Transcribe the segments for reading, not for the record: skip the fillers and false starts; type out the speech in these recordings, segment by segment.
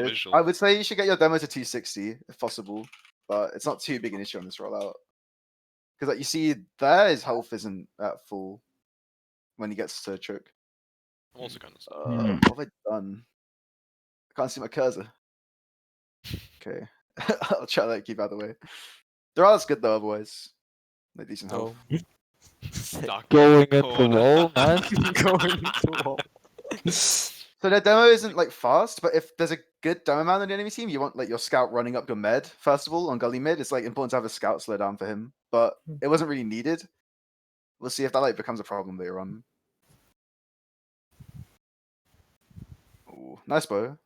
official. I would say you should get your demo to 260 if possible, but it's not too big an issue on this rollout. Because like you see, there his health isn't at full when he gets to choke. I'm also kind of stuck. What have I done? I can't see my cursor. Okay, I'll try to like, keep out of the way. Dural's good though, otherwise. Like decent health. Stuck Going in the into corner. wall, man. Going into wall. So their demo isn't like fast, but if there's a good demo man on the enemy team, you want like your scout running up your med first of all on gully mid. It's like important to have a scout slow down for him, but it wasn't really needed. We'll see if that like becomes a problem later on. Ooh, nice bow.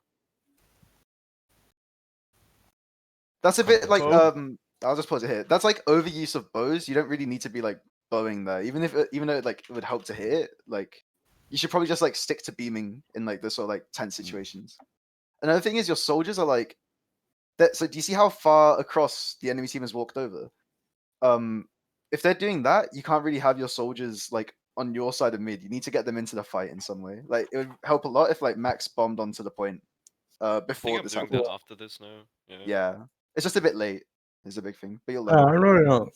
That's a bit like I'll just pause it here. That's like overuse of bows. You don't really need to be like bowing there, even though like it would help to hit it. Like you should probably just like stick to beaming in like this sort of like tense situations. Another thing is your soldiers are like that. So do you see how far across the enemy team has walked over? If they're doing that, you can't really have your soldiers like on your side of mid. You need to get them into the fight in some way. Like it would help a lot if like Max bombed onto the point I before think I'm this doing happened. that after this now. Yeah, it's just a bit late. Is a big thing, but you'll I learn. don't know.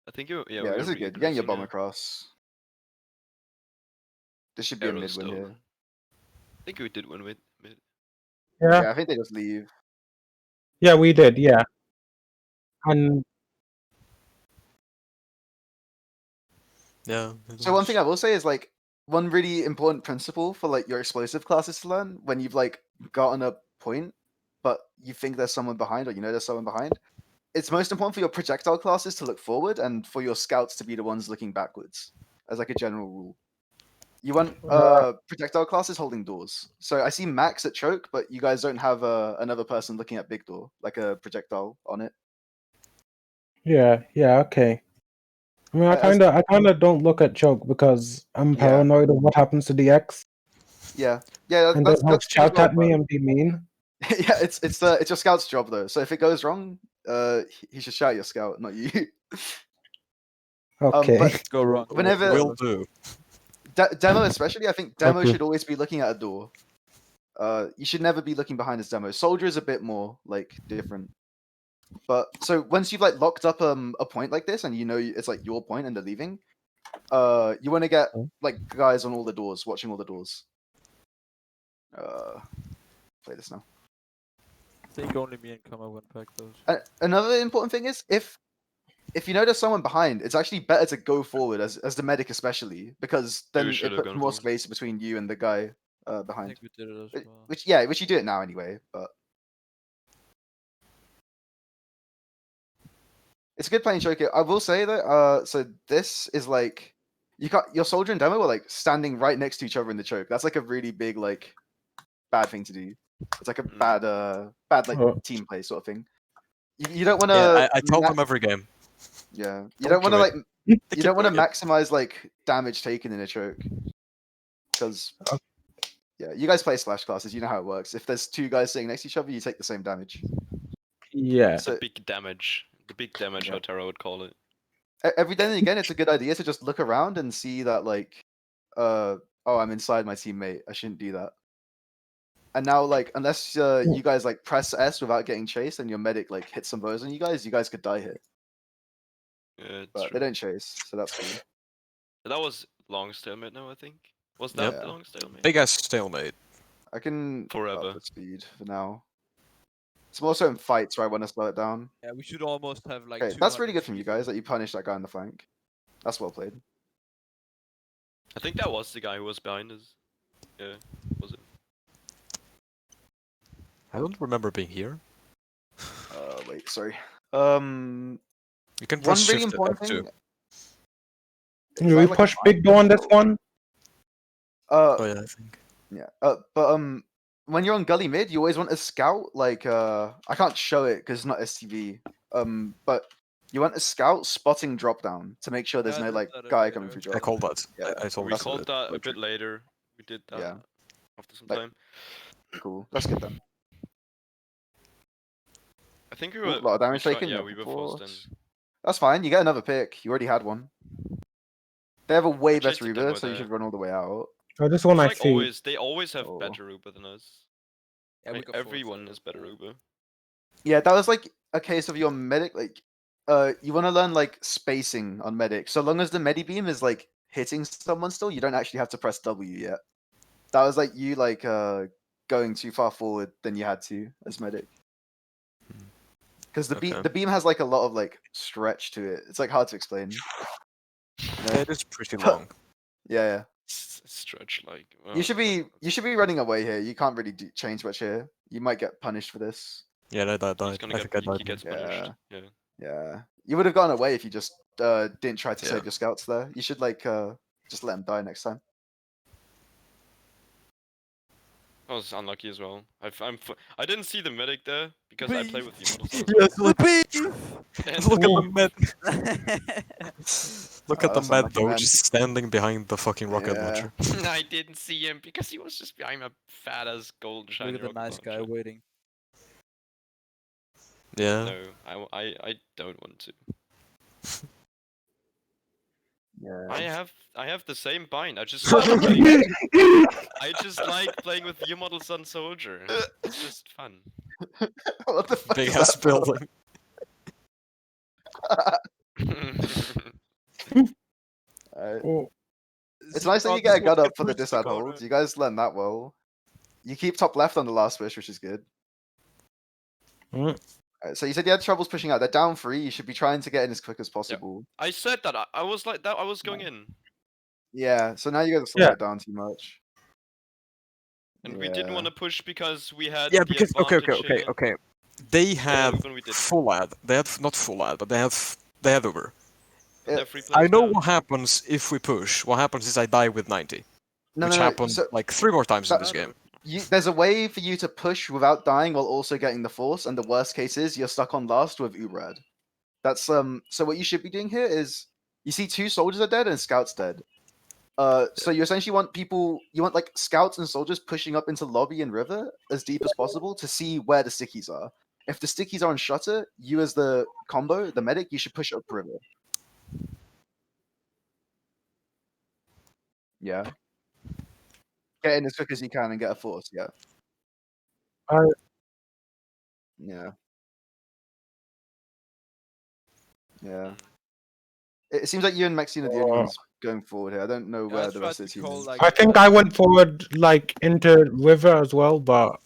I think you. Yeah, we're this is really good. You're getting your cruising bomb now. across. This should be a Arrow mid win stone. here. I think we did win with mid. Yeah, Yeah, I think they just leave. yeah, we did. Yeah, and Yeah. So one thing I will say is like one really important principle for like your explosive classes to learn when you've like gotten a point, but you think there's someone behind or you know there's someone behind. It's most important for your projectile classes to look forward and for your scouts to be the ones looking backwards, as like a general rule. You want projectile classes holding doors. So I see Max at choke, but you guys don't have another person looking at big door, like a projectile on it. yeah, okay. I mean, I As- kind of don't look at choke because I'm Yeah. paranoid of what happens to the X, Yeah, and that's they'll true as shout well, at me but- and be mean. yeah, it's your scout's job though. So if it goes wrong, he should shout at your scout, not you. Okay. But Go wrong. whenever Will do. demo, especially, I think demo Okay. should always be looking at a door. You should never be looking behind his demo. Soldier is a bit more like different. But so once you've like locked up a point like this, and you know it's like your point and they're leaving, you want to get like guys on all the doors, watching all the doors. Play this now. I think only me and Kama went back those. Another important thing is if you know there's someone behind, it's actually better to go forward as the medic especially, because then should it have puts gone more forward. space between you and the guy I behind. think we did it as well. Which you do it now anyway, but it's good playing choke. I will say that so this is like you got your soldier and demo are like standing right next to each other in the choke. That's like a really big like bad thing to do. It's like a bad like team play sort of thing. You don't want to. Yeah, I tell them every game. Yeah, you don't want to do like They you keep don't want to doing it. maximize like damage taken in a choke because yeah, you guys play slash classes. You know how it works. If there's two guys sitting next to each other, you take the same damage. Yeah. So The big damage, Yeah. how Tara would call it. every then and again, it's a good idea to just look around and see that like, oh, I'm inside my teammate. I shouldn't do that. And now, like, unless you guys like press S without getting chased and your medic like hits some bows on you guys could die here. Yeah, it's But true. they don't chase, so that's cool. That was long stalemate now, I think. Was that Yep. the long stalemate? Big ass stalemate. I can Forever. up the speed for now. It's more so in fights where I want to slow it down. Yeah, we should almost have like. Okay, that's really 200 good from you speed. guys that you punished that guy on the flank. That's well played. I think that was the guy who was behind us. Yeah, was it? I don't remember being here. Wait, sorry. You can One press really shift important F2. thing. Do we push big door on this one? Oh yeah, I think. Yeah. But when you're on gully mid, you always want a scout. Like I can't show it because it's not STV. But you want a scout spotting drop down to make sure there's Yeah, I no did like that guy earlier. coming through I drop. called that. Yeah, I told We that. called that a Like- bit later. We did that Yeah. after some Like- time. Cool. That's good then. I think we Ooh, were. a lot of damage we taken. Yeah, we were forced Force. then. That's fine. You get another pick. You already had one. They have a way Actually, I better think they're Uber, more so you there. should run all the way out. Oh, this one It's I like see. they always have Oh. better Uber than us. Yeah, we Like, got fourth everyone out is of better four. Uber. Yeah, that was like a case of your medic. Like, you want to learn like spacing on medic. So long as the medi beam is like hitting someone still, you don't actually have to press W yet. That was like you like going too far forward than you had to as medic. Because Okay. the beam has like a lot of like stretch to it. It's like hard to explain. Yeah, it is pretty long. Yeah. Stretch like. You should be running away here. You can't really change much here. You might get punished for this. Yeah, I died. He's I gonna think I get. He died. gets punished. Yeah. Yeah. You would have gone away if you just didn't try to Yeah. save your scouts there. You should like just let them die next time. I was unlucky as well. I didn't see the medic there because I play with you models. Yes, The beef! look at the med. Look Oh, at the that's med unlucky, though, man. just standing behind the fucking rocket Yeah. launcher. I didn't see him because he was just behind a fat ass gold shiny Look at the rocket nice guy launcher. waiting. Yeah. No, I don't want to. Yeah. I have the same bind. I just like playing with view models on soldier. It's just fun. What the fuck Big is ass that? building. Alright. Oh, It's nice that you get a gun up for the disad hold. You guys learned that well. You keep top left on the last push, which is good. mm. Alright, so you said you had troubles pushing out. They're down 3. You should be trying to get in as quick as possible. I said that. I was like that. I was going in, Yeah, so now you guys slow Yeah. it down too much. and we didn't want to push because we had. Yeah, the because advantage here. okay. They have when we didn't. full ad. They have not full ad, but they have Uber. They're free I players know now. what happens if we push. What happens is I die with 90, No, which no, no. happened So like 3 more times in this Matter. game. there's a way for you to push without dying while also getting the force, and the worst case is you're stuck on last with Ubrad. That's so what you should be doing here is you see 2 soldiers are dead and scouts dead. So you essentially want like scouts and soldiers pushing up into lobby and river as deep as possible to see where the stickies are. If the stickies are on shutter, you as the combo, the medic, you should push up river. Yeah. Get in as quick as you can and get a force, yeah. Yeah. Yeah. It seems like you and Maxine are the only ones going forward here. I don't know where the rest of the team is. I think I went forward like into river as well, but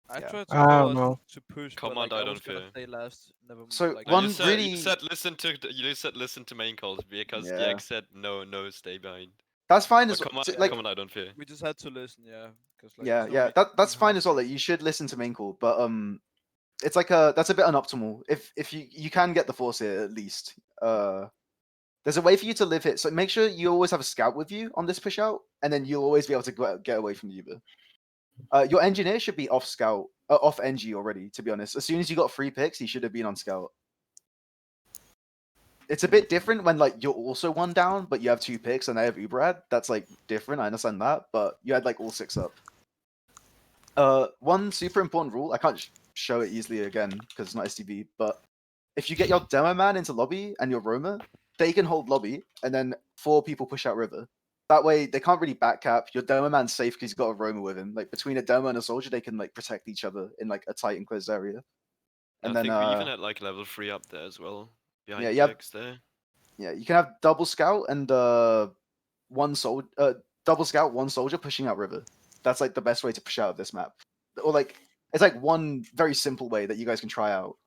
I Yeah. tried to I call don't us know. to push, Come but on, like, I I don't was gonna fear. stay last. Never. So, like, one You said really- you said listen to main calls because the Yeah. X said no, stay behind. That's fine But as come on, like come on, I don't fear. We just had to listen, yeah. 'Cause, like, yeah, there's no yeah. reason That's to fine have as well. to. Like, you should listen to main call, but it's like that's a bit unoptimal. If you can get the force here at least. There's a way for you to live it. So make sure you always have a scout with you on this push out, and then you'll always be able to get away from the Uber. Your engineer should be off scout, off NG already. To be honest, as soon as you got 3 picks, he should have been on scout. It's a bit different when like you're also 1 down, but you have 2 picks and they have Uberad. That's like different. I understand that, but you had like all 6 up. One super important rule. I can't show it easily again because it's not STB, but if you get your demo man into lobby and your roamer, they can hold lobby, and then 4 people push out river. That way, they can't really backcap. Your demo man's safe because he's got a roamer with him. Like between a demo and a soldier, they can like protect each other in like a tight enclosed area. And I then think we even had like level 3 up there as well. Behind Yeah, the you have- X there. yeah, you can have double scout and double scout, 1 soldier pushing out river. That's like the best way to push out of this map. Or like it's like one very simple way that you guys can try out.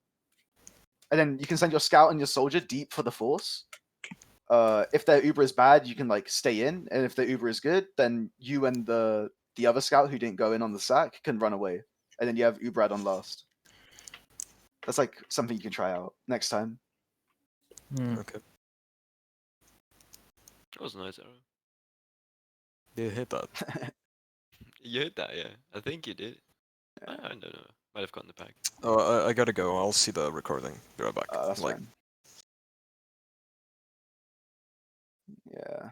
And then you can send your scout and your soldier deep for the force. If their Uber is bad, you can like stay in, and if their Uber is good, then you and the other scout who didn't go in on the sack can run away, and then you have Ubrad on last. That's like something you can try out next time. Okay. That was a nice arrow. You hit that. You hit that, yeah. I think you did. I don't know. Might have gotten the pack. Oh, I gotta go. I'll see the recording. Be right back. That's like, fine. Yeah.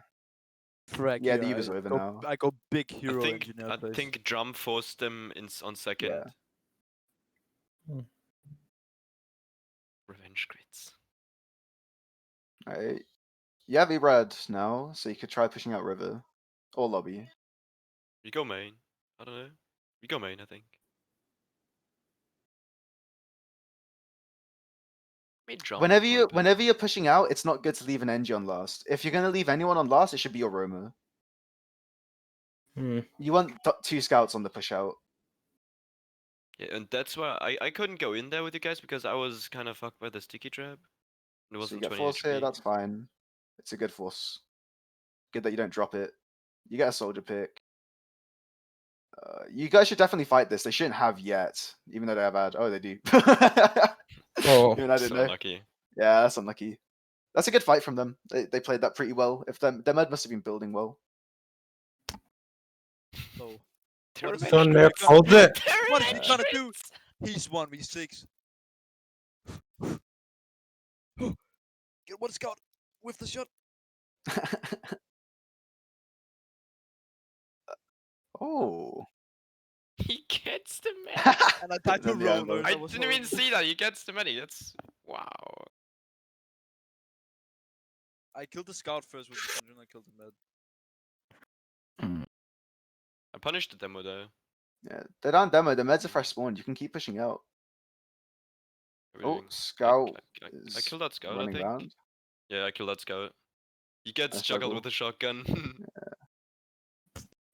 Frag Yeah, here, the Uber's over now. I go big hero I think engineer place. Drum forced them on second. Yeah. Revenge crits. Alright. You have Ebrad now, so you could try pushing out river or lobby. We go main. I don't know. We go main, I think. May jump Whenever a you little bit. whenever you're pushing out, it's not good to leave an NG on last. If you're gonna leave anyone on last, it should be your roamer. Hmm. You want 2 scouts on the push out. Yeah, and that's why I couldn't go in there with you guys because I was kind of fucked by the sticky trap. It So you wasn't get 20 force here, HP. that's fine. It's a good force. Good that you don't drop it. You get a soldier pick. You guys should definitely fight this. They shouldn't have yet, even though they have ad. Oh, they do. Oh. Even I didn't So know. lucky. Yeah, that's unlucky. That's a good fight from them. They played that pretty well. If their med must have been building well. So, They're what is revenge Done there, drakes. hold it. They're what is he revenge gonna do? drakes. He's 1v6. Get one scout with the shot. Oh. He gets the medic. And I tried to Then the roll. ambush. I didn't even see that. He gets the medic. That's wow. I killed the scout first with the dungeon. I killed the med. I punished the demo though. Yeah, they're on demo. The meds are fresh spawned. You can keep pushing out. What are we Oh, doing? scout I is killed that scout, I running think. around. Yeah, I killed that scout. He gets Nice juggled juggle. with a shotgun.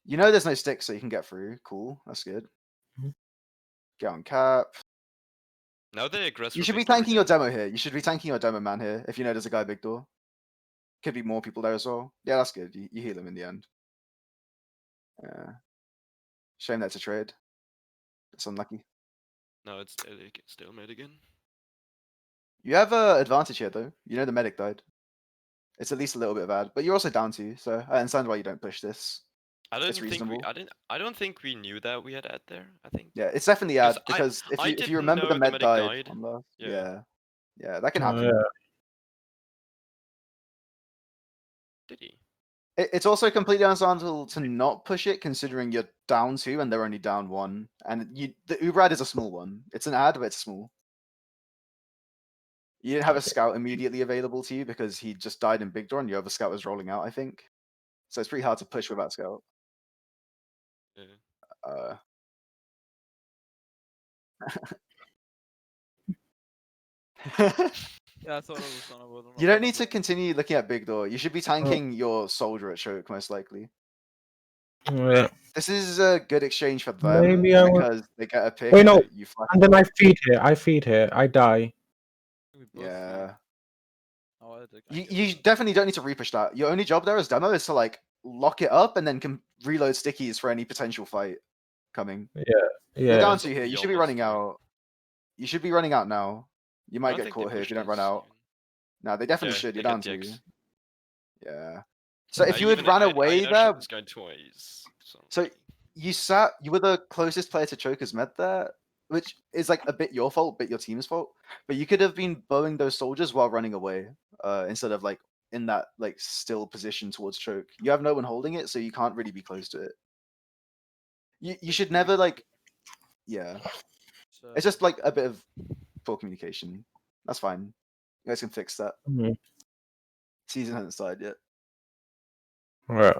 You know there's no sticks, so you can get through. Cool, that's good. Mhm. Get on cap. Now they aggress. You for should be big door tanking your again. demo here. You should be tanking your demo man here. If you know there's a guy big door. Could be more people there as well. Yeah, that's good. You heal him in the end. Yeah. Shame that's a trade. It's unlucky. No, it's stalemate again. You have a advantage here though. You know the medic died. It's at least a little bit bad, but you're also down 2, so I understand why you don't push this. I don't It's think reasonable. I don't think we knew that we had ad there. I think. Yeah, it's definitely Because ad because if I you didn't remember know the med medic died died. on last. Yeah. Yeah, that can Oh, happen. yeah. Did he? It's also completely understandable to not push it, considering you're down 2 and they're only down 1. And the Ubrad is a small one. It's an ad, but it's small. You didn't have a Okay. scout immediately available to you because he just died in big door, and your other scout was rolling out, I think. So it's pretty hard to push without scout. Yeah. Yeah, I thought it was on a You don't need to continue looking at big door. You should be Oh. tanking your soldier at choke most likely. Yeah. This is a good exchange for them Maybe I will. because they get a pick. Wait, no. You flash. And then I feed here. I die. Yeah. Oh, You definitely don't need to repush that. Your only job there as demo is to like lock it up and then can reload stickies for any potential fight coming. You're Yeah. down That's 2 what here. we You should be almost running do. out. You should be running out now. You I might don't get think they caught here if pushed you don't run this out. even. No, they definitely Yeah, should. they You're get down the 2. X. Yeah. So if you had Even ran I away actually there, shot this guy twice. So you were the closest player to Choker's med there, which is like a bit your fault, bit your team's fault. But you could have been bowing those soldiers while running away, instead of like in that like still position towards Choke. You have no one holding it, so you can't really be close to it. You should never like, yeah. It's just like a bit of poor communication. That's fine. You guys can fix that. Mhm. Season hasn't started yet. Yeah.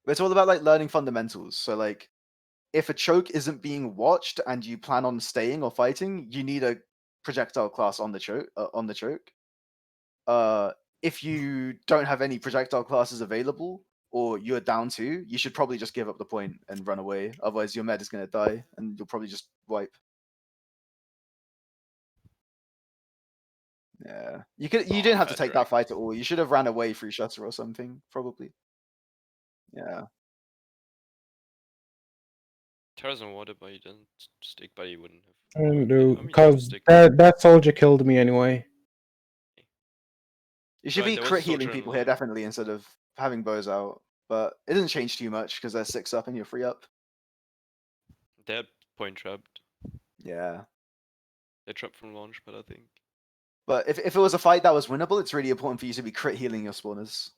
But it's all about like learning fundamentals. So like, if a choke isn't being watched and you plan on staying or fighting, you need a projectile class on the choke. If you don't have any projectile classes available or you're down 2, you should probably just give up the point and run away. Otherwise, your med is going to die and you'll probably just wipe. Yeah, you didn't have to take that fight at all. You should have ran away through shutter or something, probably. Yeah. Terra's on water, but he didn't stick, but he wouldn't have. I I do mean, because stick. that soldier killed me anyway. You should Right, be there was a crit healing soldier in people the here lane. definitely instead of having bows out. But it doesn't change too much because they're 6 up and you're 3 up. They're point trapped. Yeah. They're trapped from launch, but I think. But if it was a fight that was winnable, it's really important for you to be crit healing your spawners.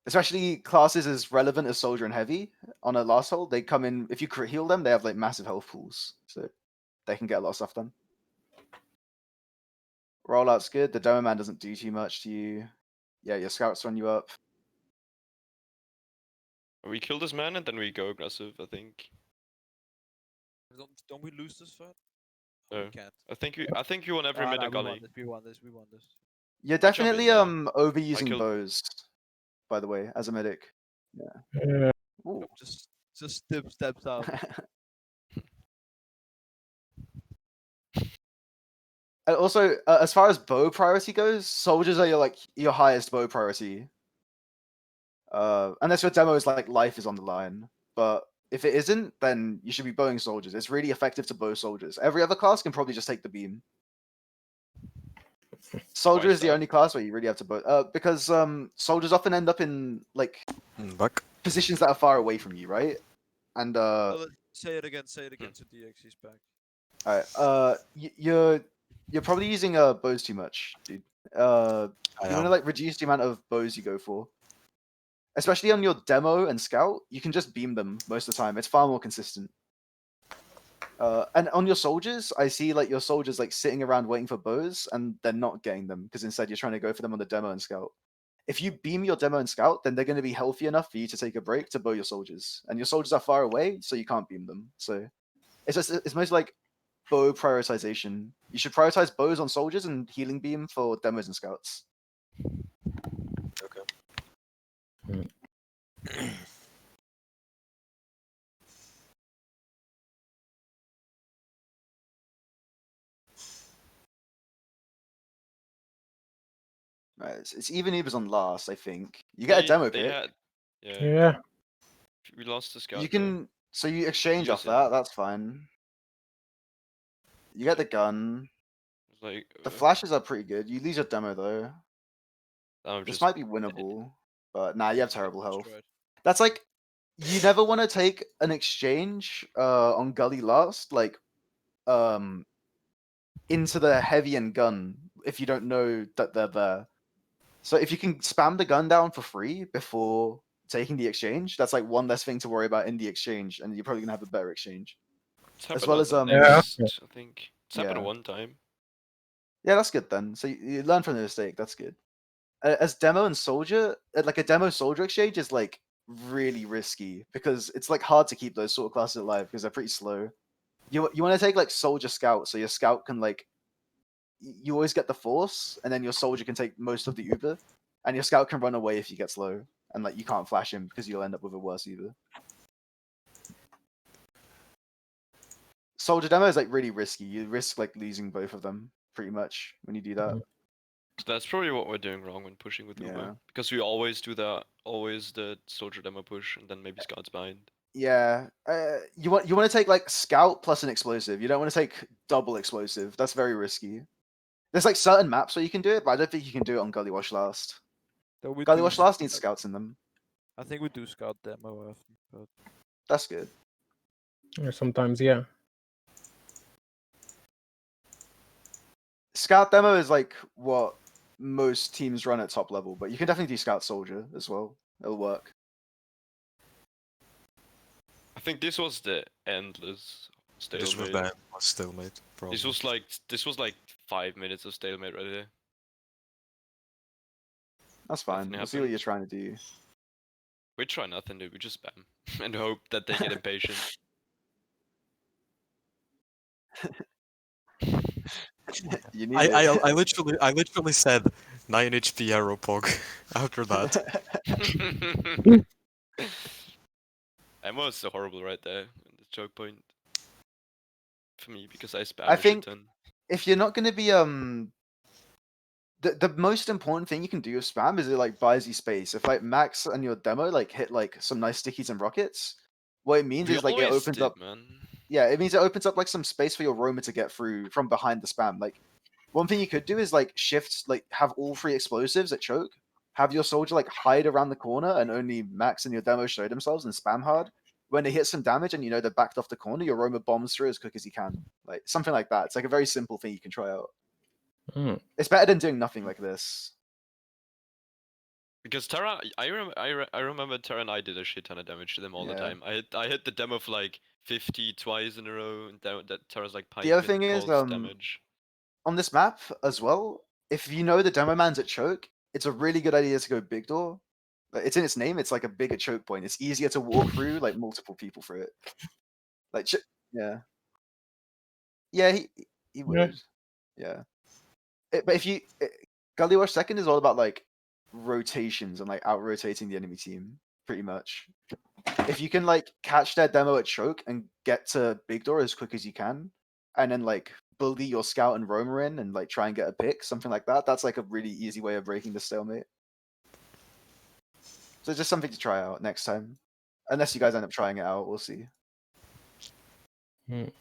Especially classes as relevant as Soldier and Heavy on a last hold, they come in, if you crit heal them, they have like massive health pools. So they can get a lot of stuff done. Rollout's good. The demo man doesn't do too much to you. Yeah, your scouts run you up. We kill this man and then we go aggressive, I think. Don't we lose this fight? No. We can't. I think you won every Ah, mid nah, and we won gully. this. We won this. We won this. You're I'll jump in definitely there. overusing killed- bows, by the way, as a medic. Yeah. Ooh. Just steps out. And also, as far as bow priority goes, soldiers are your highest bow priority. Unless your demo is like life is on the line. But if it isn't, then you should be bowing soldiers. It's really effective to bow soldiers. Every other class can probably just take the beam. Soldier Why is the that? only class where you really have to bow. Because soldiers often end up in like Back. positions that are far away from you, right? And Say it again. Say it again to DX. He's back. alright. You're probably using bows too much, dude. You want to like reduce the amount of bows you go for. Especially on your demo and scout, you can just beam them most of the time. It's far more consistent. And on your soldiers, I see like your soldiers like sitting around waiting for bows, and they're not getting them because instead you're trying to go for them on the demo and scout. If you beam your demo and scout, then they're going to be healthy enough for you to take a break to bow your soldiers, and your soldiers are far away, so you can't beam them. So it's mostly like bow prioritization. You should prioritize bows on soldiers and healing beam for demos and scouts. Okay. Right, it's even Ubers on last, I think. You get a demo pick. Yeah. Yeah. We lost the scout. You can so you exchange Use off it. that. That's fine. You get the gun. It's like The flashes are pretty good. You lose your demo though. I'm This just might be winnable, but nah, you have terrible health. Destroyed. That's like you never want to take an exchange on Gully last, like into the heavy and gun if you don't know that they're there. So if you can spam the gun down for free before taking the exchange, that's like one less thing to worry about in the exchange, and you're probably gonna have a better exchange. It's happened well on as, the Yeah. next, I think. It's happened Yeah. one time. Yeah, that's good then. So you learn from the mistake. That's good. As demo and soldier, like a demo soldier exchange is like really risky because it's like hard to keep those sort of classes alive because they're pretty slow. You want to take like soldier scout, so your scout can like you always get the force, and then your soldier can take most of the Uber, and your scout can run away if you get slow, and like you can't flash him because you'll end up with a worse Uber. Soldier demo is like really risky. You risk like losing both of them pretty much when you do that. So that's probably what we're doing wrong when pushing with Uber. Yeah. Because we always do that, always the soldier demo push, and then maybe scouts behind. Yeah, you want to take like scout plus an explosive. You don't want to take double explosive. That's very risky. There's like certain maps where you can do it, but I don't think you can do it on Gullywash last. Though we Gullywash do last needs scout- scouts in them. I think we do scout demo often, but That's good. Yeah, sometimes, yeah. Scout demo is like what most teams run at top level, but you can definitely do scout soldier as well. It'll work. I think this was the endless stalemate. This was the stalemate. Probably. This was like 5 minutes of stalemate right here. That's fine. Nothing We'll see what happened. you're trying to do. We try nothing, dude. We just spam and hope that they get impatient. You need I literally said 9 HP arrow pog after that. Ammo is so horrible right there in the choke point. For me, because I spam I a shit think ton. if you're not going to be the most important thing you can do with spam is it like buys you space. If like Max and your demo like hit like some nice stickies and rockets, what it means We is like it always opens did, up. man. Yeah, it means it opens up like some space for your roamer to get through from behind the spam. Like one thing you could do is like shift, like have all 3 explosives at choke, have your soldier like hide around the corner, and only Max and your demo show themselves and spam hard. When they hit some damage and you know they're backed off the corner, your roamer bombs through as quick as he can. Like something like that. It's like a very simple thing you can try out. It's better than doing nothing like this. Because Terra, I remember Terra and I did a shit ton of damage to them all the Yeah. time. I hit the demo for like 50 twice in a row, and that Terra's like The other piping thing is, calls damage. on this map as well, if you know the demo man's at choke, it's a really good idea to go big door. It's in its name. It's like a bigger choke point. It's easier to walk through like multiple people for it. Like yeah, yeah, he would. Yeah, but if you Gullywash second is all about like rotations and like out rotating the enemy team pretty much. If you can like catch their demo at choke and get to big door as quick as you can, and then like bully your scout and roamer in and like try and get a pick, something like that. That's like a really easy way of breaking the stalemate. So just something to try out next time. Unless you guys end up trying it out, we'll see. We'll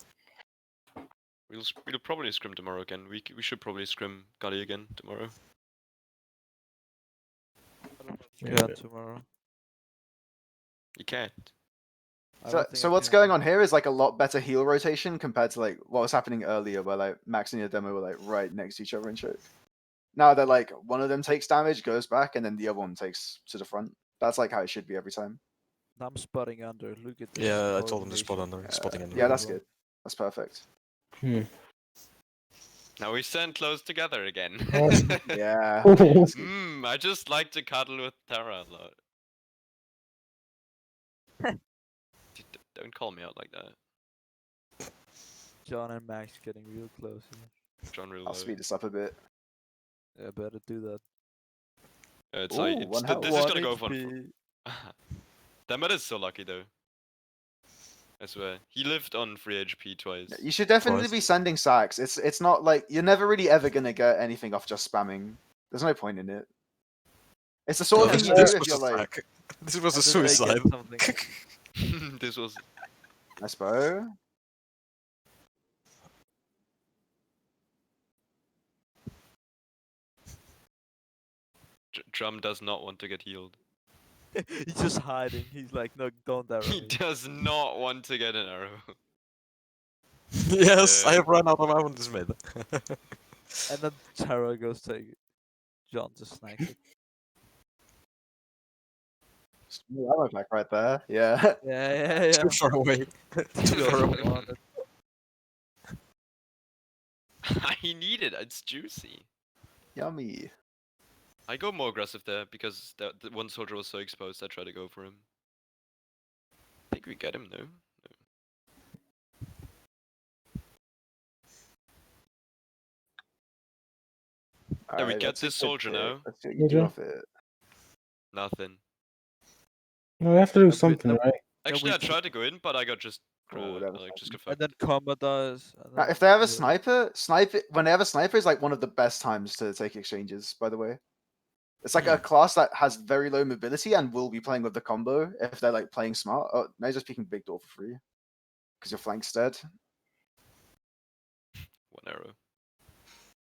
probably scrim tomorrow again. We should probably scrim Gully again tomorrow. I don't know if you can tomorrow. You can't. I So, don't think so I what's can. going on here is like a lot better heal rotation compared to like what was happening earlier, where like Max and your demo were like right next to each other in choke. Now they're like one of them takes damage, goes back, and then the other one takes to the front. That's like how it should be every time. I'm spotting under. Look at this. Yeah, I told him to spot coordination. under. Spotting under. Yeah, that's good. That's perfect. Now we stand close together again. Yeah. I just like to cuddle with Tara a lot. Don't call me out like that. John and Max getting real close here. John real I'll low. speed this up a bit. Yeah, better do that. It's Ooh, like one this health. is gonna go for. 1 HP. That man is so lucky though. I swear, he lived on 3 HP twice. You should definitely Twice. be sending sacks. It's not like you're never really ever gonna get anything off just spamming. There's no point in it. It's the sort of this, thing you this do if was you're a like, track. This was a And then they suicide. get something. This was. nice bow. Drum does not want to get healed. He's just hiding. He's like, no, don't arrow He me. does not want to get an arrow. Yes, I Yeah. have run out of ammo in this mid. And then Tara goes take it. John just snipes it. Ammo pack right there. Yeah. Yeah. Too far away. Too far early away. on it. I need it. It's juicy. Yummy. I go more aggressive there because the one soldier was so exposed. I try to go for him. I think we get him though. Yeah, we Alright, get let's this see what soldier you do. now. Let's see what you do Okay. off it. Nothing. No, we have to do we- something, no, right? Actually, we I tried to go in, but I got just. Oh, that was Like, just got And fucked. then combo dies. and Now, then- if they have a yeah. sniper, when they have a sniper is like one of the best times to take exchanges, by the way. It's like a Hmm. class that has very low mobility and will be playing with the combo if they're like playing smart. Oh, now you're just picking big door for free. Because your flank's dead. One arrow.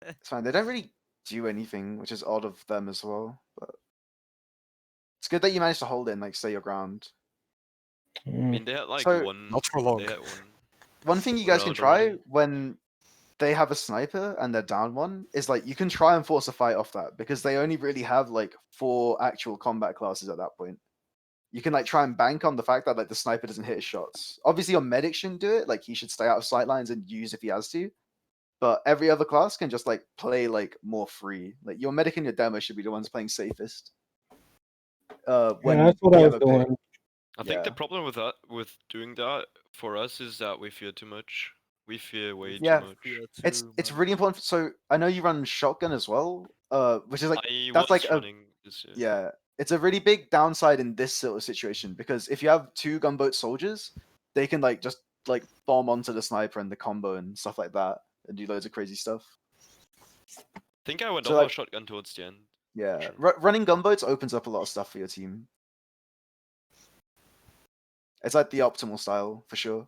It's fine. They don't really do anything, which is odd of them as well. But it's good that you managed to hold in, like stay your ground. I mean, they had like So- one. Not for long. They had one. One thing you We're guys can out try already. when they have a sniper and they're down one is like you can try and force a fight off that because they only really have like 4 actual combat classes at that point. You can like try and bank on the fact that like the sniper doesn't hit his shots. Obviously, your medic shouldn't do it. Like he should stay out of sight lines and use if he has to. But every other class can just like play like more free. Like your medic and your demo should be the ones playing safest. When Yeah, that's what I the was other pick- doing. I think the Yeah. problem with that, with doing that for us, is that we fear too much. We fear way Yeah. too much. Yeah, It's too it's much. really important. So I know you run shotgun as well, which is like I that's was like a running this year. yeah, it's a really big downside in this sort of situation because if you have 2 gunboat soldiers, they can like just like bomb onto the sniper and the combo and stuff like that and do loads of crazy stuff. I think I went So, over like- shotgun towards the end. Yeah, Sure. running gunboats opens up a lot of stuff for your team. It's like the optimal style for sure.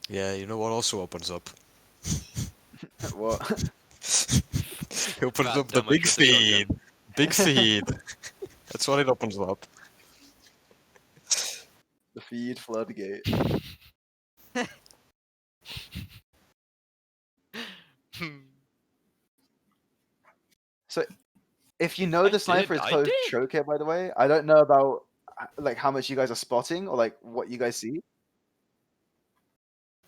Yeah, you know what also opens up? What? It opens Fat up the damage big with the shotgun. feed. Big feed. That's what it opens up. The feed floodgate. So if you know I the sniper did, is I close did. choke here, by the way, I don't know about like how much you guys are spotting or like what you guys see.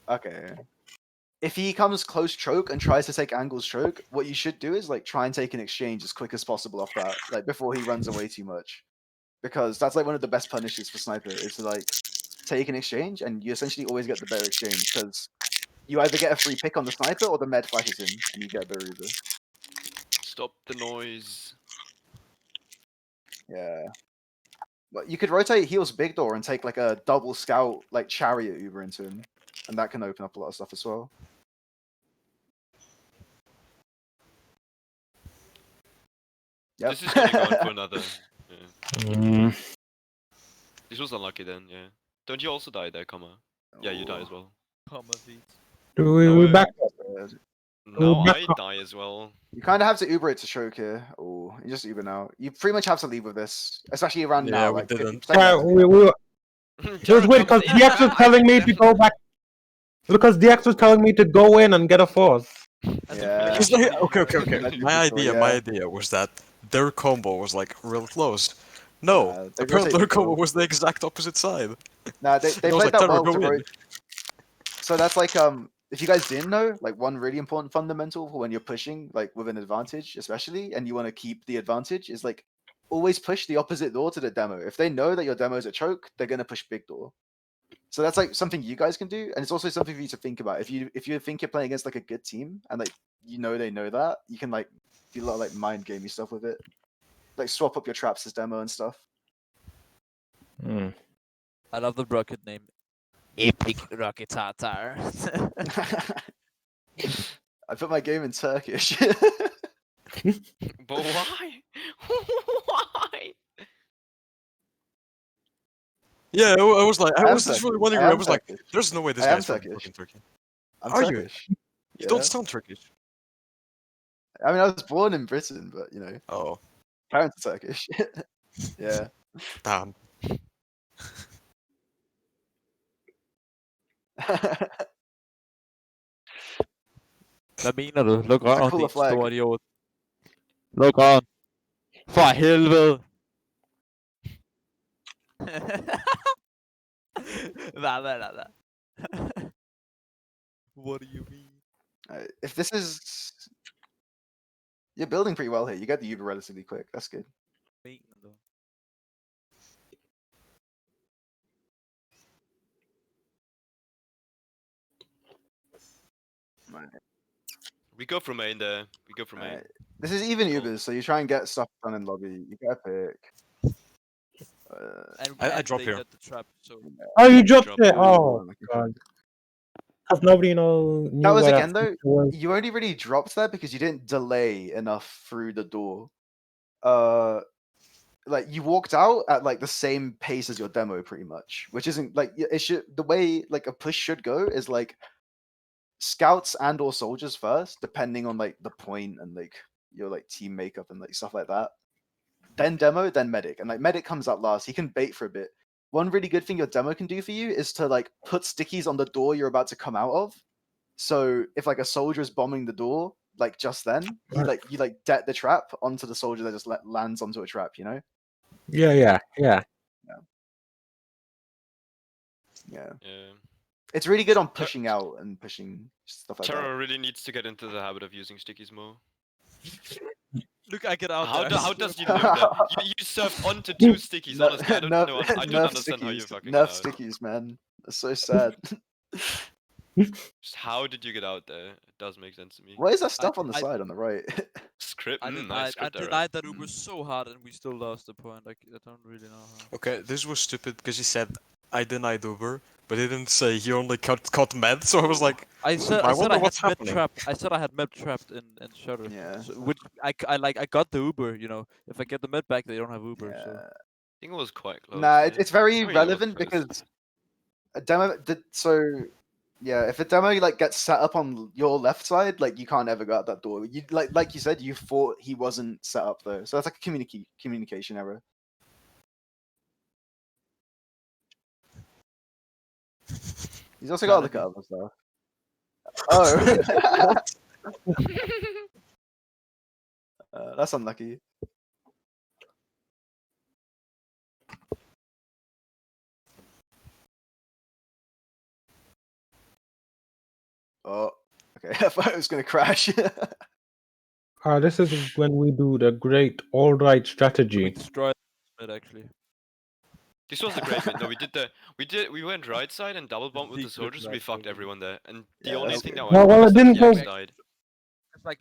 Okay. if he comes close choke and tries to take angles choke, what you should do is like try and take an exchange as quick as possible off that, like before he runs away too much, because that's like one of the best punishes for sniper is to like take an exchange, and you essentially always get the better exchange because you either get a free pick on the sniper or the med flashes in and you get a better Uber. Stop the noise. Yeah. But you could rotate heals big door and take like a double scout like chariot Uber into him, and that can open up a lot of stuff as well. Yep. This is gonna go on for another. Yeah. Mm. This was unlucky then, yeah. Don't you also die there, comma? Yeah, you die as well. Comma feet. We No, back. No, back I up. die as well. You kind of have to Uber it to choke here. Oh, you just Uber now. You pretty much have to leave with this, especially around Yeah, now. we Like didn't. 50% you have to We leave. just Jared wait, because comes in. DX was telling me to go back. Because DX was telling me to go in and get a force. And Yeah. Because the okay. That's My difficult, idea, yeah. my idea was that their combo was like real close. No, They apparently rotate their the combo bow. was the exact opposite side. Nah, they I was played like, that Tyler, well go to in. rotate. So that's like if you guys didn't know, like one really important fundamental for when you're pushing like with an advantage, especially, and you want to keep the advantage, is like always push the opposite door to the demo. If they know that your demo is a choke, they're gonna push big door. So that's like something you guys can do, and it's also something for you to think about. If you think you're playing against like a good team and like you know they know that, you can like do a lot of like mind gamey stuff with it, like swap up your traps as demo and stuff. Mm. I love the rocket name. Epic Rocket Tartar. I put my game in Turkish. But why? Why? Yeah, I was like, I am was just really Turkish. wondering. I I am was like, Turkish. there's no way this I am guy's from Turkish. fucking Turkey. I'm Are you? Turkish. You Yeah. don't sound Turkish. I mean, I was born in Britain, but you know, Oh, parents are Turkish. Yeah. damn. Hvad mener du? Luk It's a røven, cooler din store flag. idiot. Luk røven. For helvede. Hvad? What do you mean? If this is, you're building pretty well here. You get the Uber relatively quick. That's good. Mener du? We go from main there. We go from main. Alright. This is even Cool. Ubers, so you try and get stuff done in lobby. You get a pick. And drop they here. got the trap, so Oh, you dropped Drop. it. Ooh, Oh, unlucky. God. Because nobody knew That was where again though. future was. You only really dropped that because you didn't delay enough through the door. Like you walked out at like the same pace as your demo, pretty much, which isn't like it should. The way like a push should go is like scouts and or soldiers first, depending on like the point and like your like team makeup and like stuff like that. Then demo, then medic, and like medic comes out last. He can bait for a bit. One really good thing your demo can do for you is to like put stickies on the door you're about to come out of. So if like a soldier is bombing the door, like just then, you det the trap onto the soldier that just lands onto a trap, you know? Yeah. Yeah. Yeah. It's really good on pushing out and pushing stuff like Terra really needs to get into the habit of using stickies more. look, I get out How, there. how does you live that? You surf onto two stickies, that. honestly. I don't know. I don't Nerf understand how you stickies. fucking Nerf get out. stickies, man. That's so sad. Just how did you get out there? It does make sense to me. What is that stuff on the I- side on the right? Script? I Nice script error. denied that Uber so hard and we still lost the point. I don't really know how. Okay, this was stupid because he said I denied Uber, but he didn't say he only caught med. So I was like, I said I I wonder had what's med happening. trapped. I said I had med trapped in Shutter. Yeah. So, which I got the Uber. You know, if I get the med back, they don't have Uber. So Yeah. I think it was quite close. Nah, yeah. it's very I don't really know what relevant close is. because a demo. So yeah, if a demo like gets set up on your left side, like you can't ever go out that door. You like you said, you thought he wasn't set up though, so that's like a communication error. He's also got to look at other stuff. Oh, that's unlucky. Oh, Okay, I thought it was gonna crash. This is when we do the great all right We strategy. destroyed mid actually. This was a great mid. No, we went right side and double bombed with the Deep clip soldiers. We right fucked over. everyone there. And the Yeah, only that's thing good. that No, went well, wrong it was that didn't the go. Axe died. It's like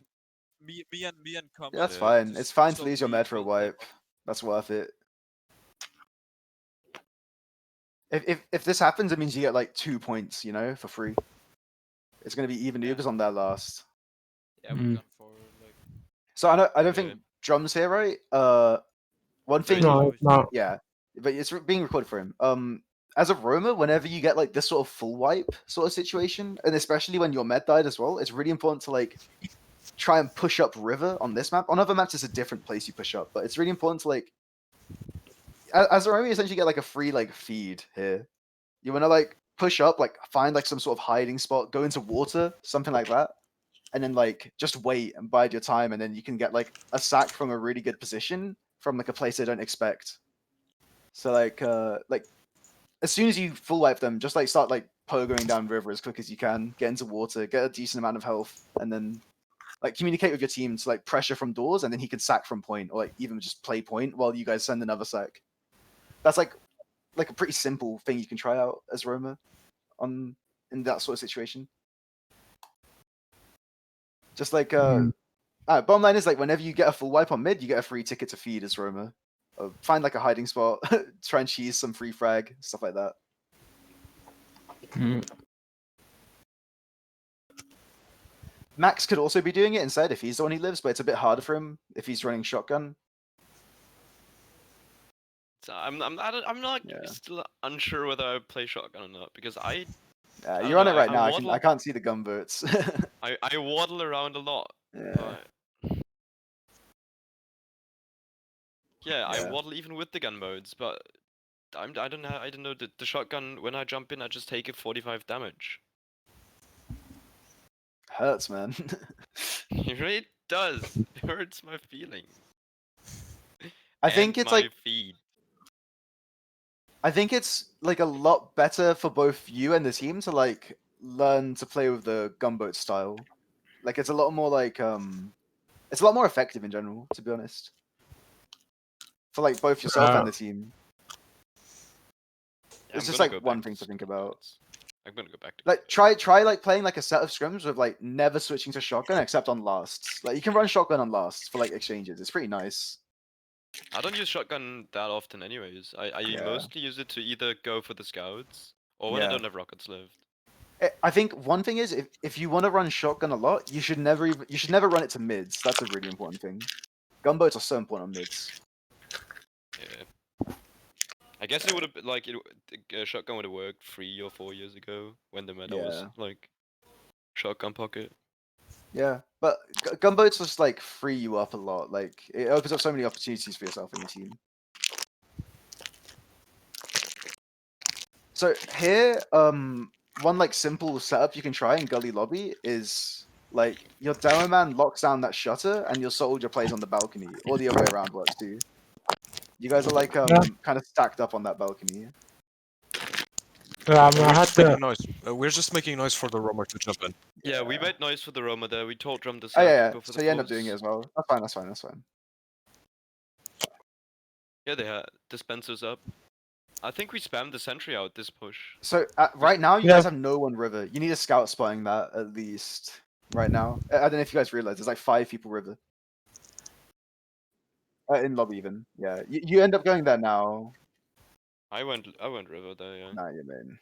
me and Com. Yeah, that's Yeah. fine. just It's fine to so lose your weak, med for a we'll play wipe. That's worth it. If this happens, it means you get like 2 points, you know, for free. It's gonna be even Yeah. Ubers on their last. Yeah, we've Mm. gone forward. Like So I don't Yeah. think drums here, right? One No, thing, he No, didn't. it's not. yeah, but it's being recorded for him. As a roamer, whenever you get like this sort of full wipe sort of situation, and especially when your med died as well, it's really important to like try and push up river on this map. On other maps, it's a different place you push up, but it's really important to like as a roamer, you essentially get like a free like feed here. You want to like push up, like find like some sort of hiding spot, go into water, something like that, and then like just wait and bide your time, and then you can get like a sack from a really good position from like a place they don't expect. So like as soon as you full wipe them, just like start like pogoing down river as quick as you can, get into water, get a decent amount of health, and then like communicate with your team to like pressure from doors, and then he can sack from point, or like even just play point while you guys send another sack. That's like a pretty simple thing you can try out as Roma in that sort of situation. Just like bottom line is like whenever you get a full wipe on mid, you get a free ticket to feed as Roma. Find like a hiding spot, try and cheese some free frag, stuff like that. Mm. Max could also be doing it instead if he's the one who lives, but it's a bit harder for him if he's running shotgun. So I'm not Yeah. still unsure whether I play shotgun or not because I You're don't on know, it right I now. waddle- I can't see the gunboats. I waddle around a lot. Yeah. But yeah, I Yeah. waddle even with the gun modes, but I don't know the shotgun when I jump in I just take a 45 damage. Hurts, man. It really does. It hurts my feelings. I think And it's my like feed. I think it's like a lot better for both you and the team to like learn to play with the gunboat style. Like it's a lot more like it's a lot more effective in general, to be honest. For like both yourself and the team. Yeah, It's I'm just gonna like go one back thing to think scrim about. modes. I'm gonna go back to Like try like playing like a set of scrims with like never switching to shotgun except on lasts. Like you can run shotgun on lasts for like exchanges. It's pretty nice. I don't use shotgun that often anyways. I Yeah. mostly use it to either go for the scouts or when I Yeah. don't have rockets left. I think one thing is if you want to run shotgun a lot, you should never run it to mids. That's a really important thing. Gunboats are so important on mids. Yeah. I guess it would have like shotgun would have worked 3 or 4 years ago when the meta was Yeah. like shotgun pocket. Yeah, but gunboats just like free you up a lot. Like it opens up so many opportunities for yourself and your team. So here, one like simple setup you can try in Gully Lobby is like your demo man locks down that shutter and your soldier plays on the balcony, or the other way around works too. You guys are like kind of stacked up on that balcony. I We're had just to. making noise. We're just making noise for the roamer to jump in. Yeah, we Yeah. made noise for the Roma there. We told Drum to Oh yeah, go for so the you end up doing it force. as well. That's fine. That's fine. That's fine. Yeah, they had dispensers up. I think we spammed the sentry out this push. So right now, you Yeah. guys have no one river. You need a scout spotting that at least right now. I don't know if you guys realize there's like 5 people river. In lobby even. Yeah, you end up going there now. I went river there, yeah. Nah, you mean.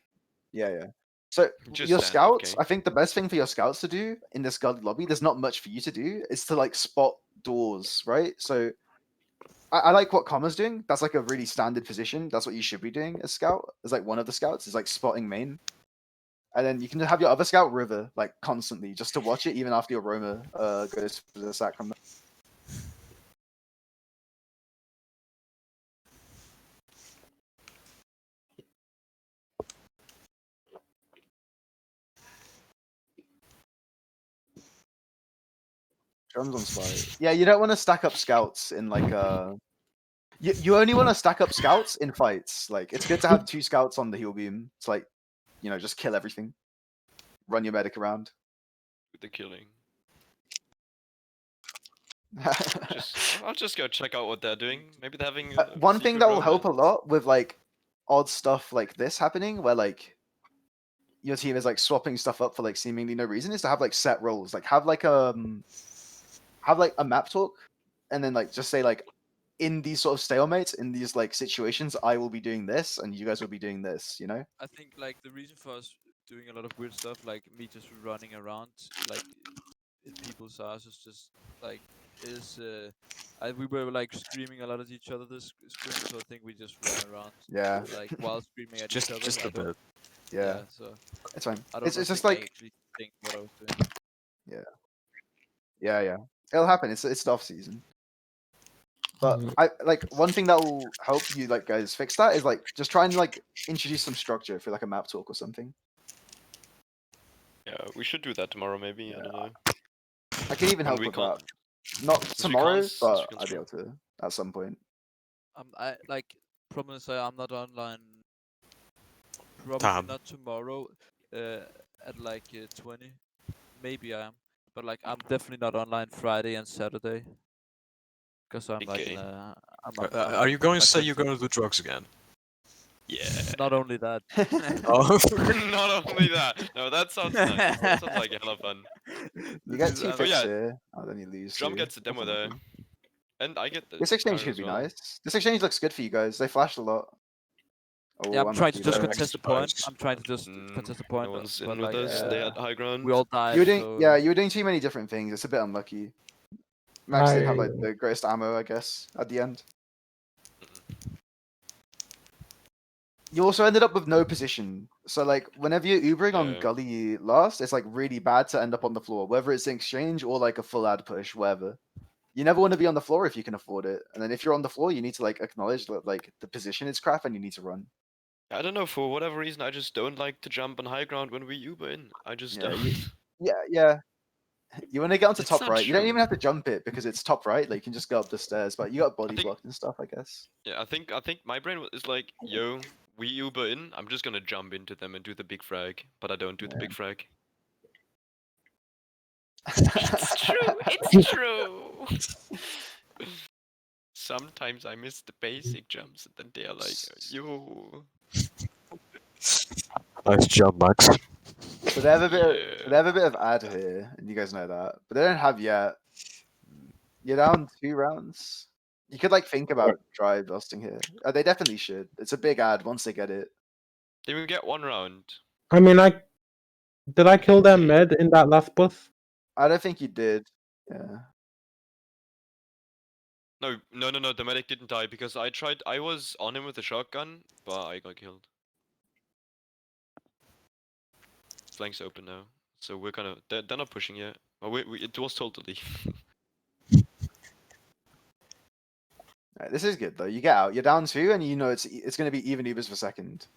Yeah. So Just your stand scouts, AFK. I think the best thing for your scouts to do in this Gully lobby, there's not much for you to do, is to like spot doors, right? So I like what Comma's doing. That's like a really standard position. That's what you should be doing as scout. As like one of the scouts is like spotting main. And then you can have your other scout river like constantly just to watch it even after your Roma goes for the sack from drums on spy. Yeah, you don't want to stack up scouts in like you only want to stack up scouts in fights. Like it's good to have 2 scouts on the heal beam. It's like, you know, just kill everything. Run your medic around. with the killing. I'll just go check out what they're doing. Maybe they're having a One thing secret that will help a romance. lot with like odd stuff like this happening, where like your team is like swapping stuff up for like seemingly no reason, is to have like set roles. Like have like a map talk, and then like just say like, in these sort of stalemates, in these like situations, I will be doing this, and you guys will be doing this. You know? I think like the reason for us doing a lot of weird stuff, like me just running around, like in people's houses, just like is we were like screaming a lot at each other this scrim, so I think we just ran around Yeah, like while screaming at Just each other. just I a don't- bit. yeah, So it's fine. I don't It's just think I like actually think what I was doing. yeah, it'll happen. It's the off season. But Mm. I like one thing that will help you like guys fix that is like just try and like introduce some structure for like a map talk or something. Yeah, we should do that tomorrow maybe. I don't know. I can even When help we with can't- that. Not we tomorrow, can't- since but we can I'll be able to at some point. I like problem is I'm not online. Probably Damn. not tomorrow. At like 20, maybe I am, but like I'm definitely not online Friday and Saturday. Cause I'm like Okay. I'm Are you going my to say you're friends going to do drugs again? Yeah. Not only that. Oh. Not only that. No, that sounds nice. That sounds like hella fun. You get This is- 2 I'm- picks yeah. here. Oh, then you lose. Drum too. gets the demo That's there. unlucky. And I get the This exchange counter could be as well. nice. This exchange looks good for you guys. They flashed a lot. Oh, Yeah, I'm trying to unlucky just there. contest the point. I'm trying to just contest the point. No one's but in with like, us. They yeah. had high ground. we all died. You were doing, so yeah, you were doing too many different things. It's a bit unlucky. Max didn't have like I- the greatest ammo, I guess, at the end. You also ended up with no position. So like whenever you're Ubering on Yeah. Gully last, it's like really bad to end up on the floor, whether it's an exchange or like a full ad push, whatever. You never want to be on the floor if you can afford it. And then if you're on the floor, you need to like acknowledge that like the position is crap and you need to run. I don't know, for whatever reason, I just don't like to jump on high ground when we Uber in. I just Yeah, don't. Yeah. You want to get onto It's top not right. You don't true. even have to jump it because it's top right. Like you can just go up the stairs, but you got body think- blocked and stuff, I guess. Yeah, I think my brain is like, yo, we Uber in, I'm just gonna jump into them and do the big frag, but I don't do the big frag. It's true, it's true. Sometimes I miss the basic jumps and then they are like, yo. Nice job, Max. So they have a bit. Yeah. They have a bit of ad here, and you guys know that, but they don't have yet. You're down 2 rounds. You could like think about dry busting here. They definitely should. It's a big ad once they get it. They will get 1 round. I mean, did I kill their med in that last bus? I don't think you did. Yeah. No, the medic didn't die because I was on him with a shotgun, but I got killed. Flank's open now, so we're kind of, they're not pushing yet. Oh, it was told to leave. Alright, this is good though. You get out. You're down 2, and you know it's going to be even Ubers per second.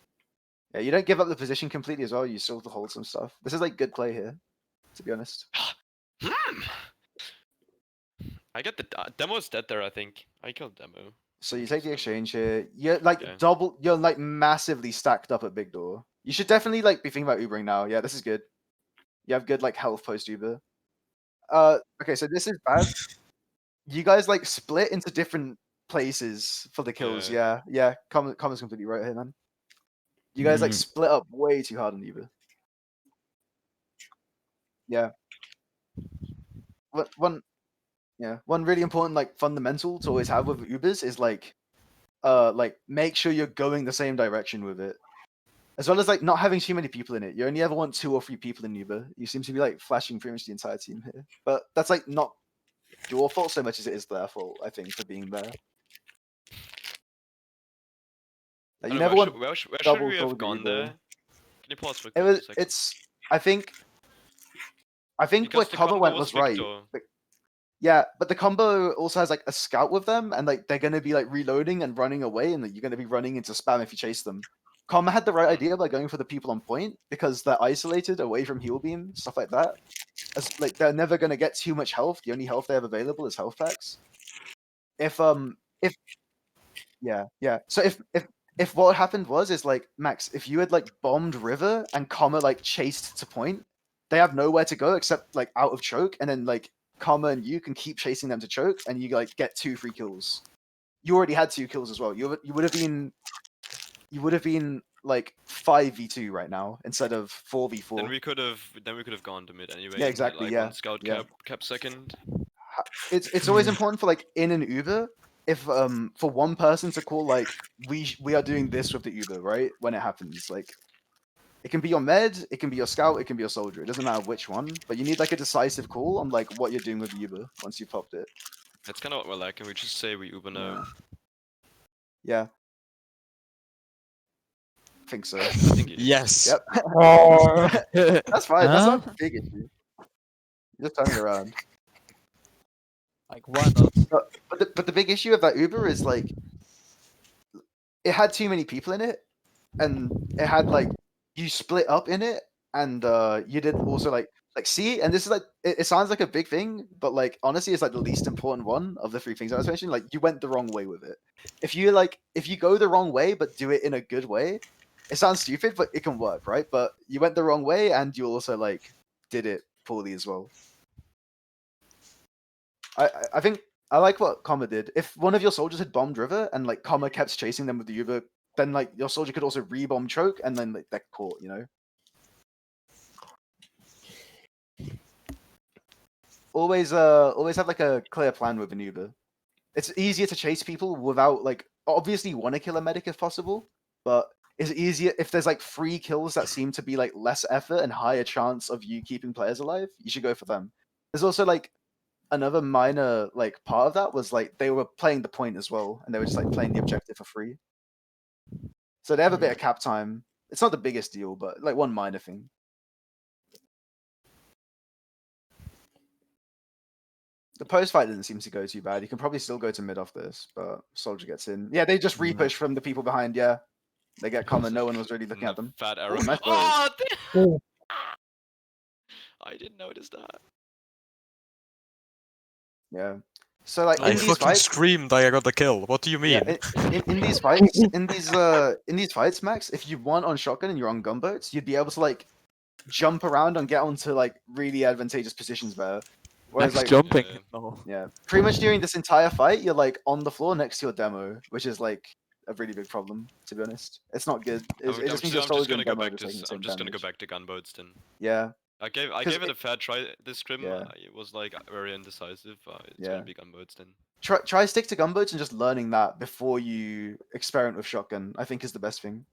Yeah, you don't give up the position completely as well. You still have to hold some stuff. This is like good play here, to be honest. I get the demo's dead there. I think I killed demo. So you take the exchange here. You're like Okay. You're like massively stacked up at big door. You should definitely like be thinking about Ubering now. Yeah, this is good. You have good like health post Uber. Okay, so this is bad. You guys like split into different places for the kills. Yeah. Common's completely right here, man. You guys like split up way too hard on Uber. Yeah. One really important like fundamental to always have with Ubers is like make sure you're going the same direction with it. As well as like not having too many people in it. You only ever want 2 or 3 people in Uber. You seem to be like flashing pretty much the entire team here. But that's like not your fault so much as it is their fault, I think, for being there. Like, you never want where should double we have gold gone either. there? Can you pause for it a was second? I think Because what the combo combo went was was right. Victor. Yeah, but the combo also has like a scout with them, and like they're gonna be like reloading and running away, and like, you're gonna be running into spam if you chase them. Combo had the right idea by going for the people on point because they're isolated away from heal beam, stuff like that. As like they're never gonna get too much health. The only health they have available is health packs. So if what happened is like Max, if you had like bombed river and comma like chased to point, they have nowhere to go except like out of choke, and then like Karma and you can keep chasing them to choke, and you like get 2 free kills. You already had 2 kills as well. You would have been like 5v2 right now instead of 4v4. Then we could have gone to mid anyway. Yeah, and had, exactly, like, yeah, One scout yeah. kept second. It's always important for like in an Uber, if for one person to call like we are doing this with the Uber, right? When it happens, like it can be your med, it can be your scout, it can be your soldier. It doesn't matter which one, but you need like a decisive call on like what you're doing with the Uber once you've popped it. That's kind of what we're lacking. We just say we Uber now. Yeah. I think so. I think it is. Yes. Yep. Oh. That's fine. That's Huh? not a big issue. Just turn it around. Like, why not? But the big issue of that Uber is like it had too many people in it, and it had like you split up in it, and you did also like see, and this is like it sounds like a big thing, but like honestly, it's like the least important one of the 3 things I was mentioning. Like you went the wrong way with it. If you go the wrong way but do it in a good way, it sounds stupid, but it can work, right? But you went the wrong way, and you also like did it poorly as well. I think I like what Comma did. If one of your soldiers had bombed river and like Comma kept chasing them with the Uber, then like your soldier could also rebomb choke and then like they're caught, you know. Always have like a clear plan with an Uber. It's easier to chase people without like obviously you want to kill a medic if possible, but it's easier if there's like 3 kills that seem to be like less effort and higher chance of you keeping players alive. You should go for them. There's also like another minor like part of that was like they were playing the point as well, and they were just like playing the objective for free. So they have a bit of cap time. It's not the biggest deal, but like one minor thing. The post fight doesn't seem to go too bad. You can probably still go to mid off this, but soldier gets in. Yeah, they just repush from the people behind. Yeah, they get common. No one was really looking at them. Fat arrow. Ooh, nice Oh, Oh. I didn't notice that. Yeah. So like I in these fucking fights, screamed I got the kill. What do you mean? yeah, in these fights, in these fights, Max, if you won on shotgun and you're on gunboats, you'd be able to like jump around and get onto like really advantageous positions there. Whereas Max like jumping. Yeah. No. yeah, pretty much during this entire fight, you're like on the floor next to your demo, which is like a really big problem, to be honest. It's not good. It just means your soldier and demo are just taking the same I'm just gonna go damage. back to gunboats then. Yeah, I 'Cause gave it a fair try this scrim. Yeah. It was like very indecisive. It's Yeah. gonna be gunboats then. try stick to gunboats and just learning that before you experiment with shotgun, I think is the best thing.